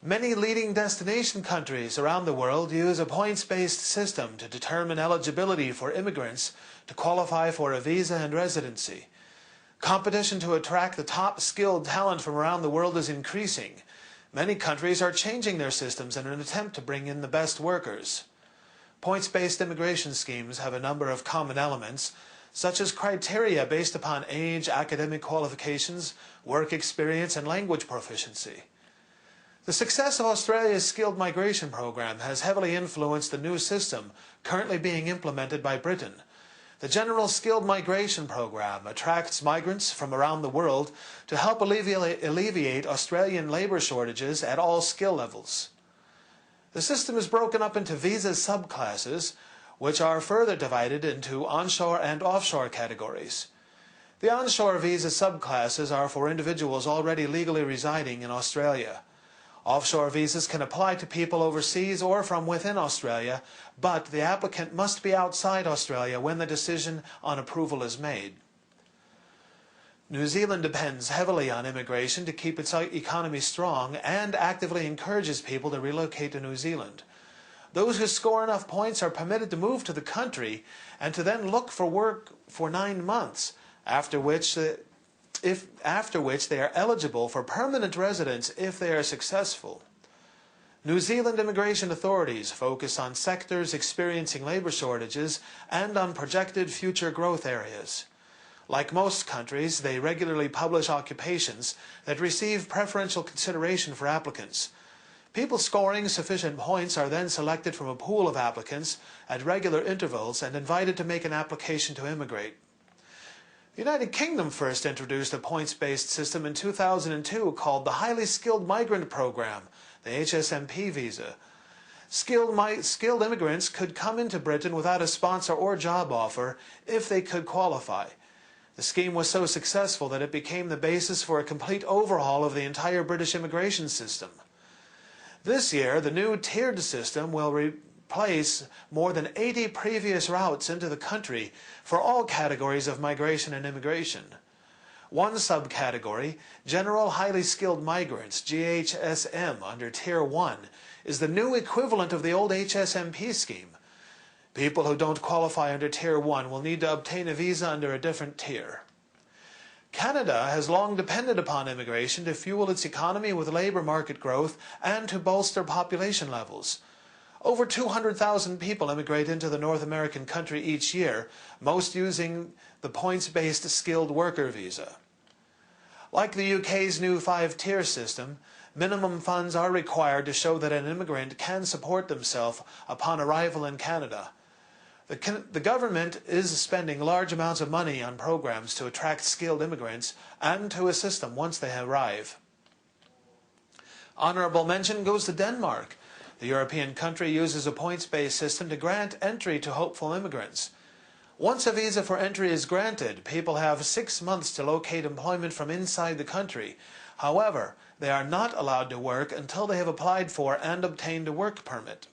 Many leading destination countries around the world use a points-based system to determine eligibility for immigrants to qualify for a visa and residency. Competition to attract the top skilled talent from around the world is increasing. Many countries are changing their systems in an attempt to bring in the best workers. Points-based immigration schemes have a number of common elements, such as criteria based upon age, academic qualifications, work experience, and language proficiency. The success of Australia's skilled migration program has heavily influenced the new system currently being implemented by Britain. The General Skilled Migration Program attracts migrants from around the world to help alleviate Australian labour shortages at all skill levels. The system is broken up into visa subclasses, which are further divided into onshore and offshore categories. The onshore visa subclasses are for individuals already legally residing in Australia. Offshore visas can apply to people overseas or from within Australia, but the applicant must be outside Australia when the decision on approval is made. New Zealand depends heavily on immigration to keep its economy strong and actively encourages people to relocate to New Zealand. Those who score enough points are permitted to move to the country and to then look for work for 9 months, after which they are eligible for permanent residence if they are successful. New Zealand immigration authorities focus on sectors experiencing labour shortages and on projected future growth areas. Like most countries, they regularly publish occupations that receive preferential consideration for applicants. People scoring sufficient points are then selected from a pool of applicants at regular intervals and invited to make an application to immigrate. The United Kingdom first introduced a points-based system in 2002 called the Highly Skilled Migrant Program, the HSMP visa. Skilled immigrants could come into Britain without a sponsor or job offer if they could qualify. The scheme was so successful that it became the basis for a complete overhaul of the entire British immigration system. This year, the new tiered system will replace more than 80 previous routes into the country for all categories of migration and immigration. One subcategory, General Highly Skilled Migrants, GHSM, under Tier 1, is the new equivalent of the old HSMP scheme. People who don't qualify under Tier 1 will need to obtain a visa under a different tier. Canada has long depended upon immigration to fuel its economy with labour market growth and to bolster population levels. Over 200,000 people immigrate into the North American country each year, most using the points-based skilled worker visa. Like the UK's new 5-tier system, minimum funds are required to show that an immigrant can support themselves upon arrival in Canada. The government is spending large amounts of money on programs to attract skilled immigrants and to assist them once they arrive. Honourable mention goes to Denmark. The European country uses a points-based system to grant entry to hopeful immigrants. Once a visa for entry is granted, people have 6 months to locate employment from inside the country. However, they are not allowed to work until they have applied for and obtained a work permit.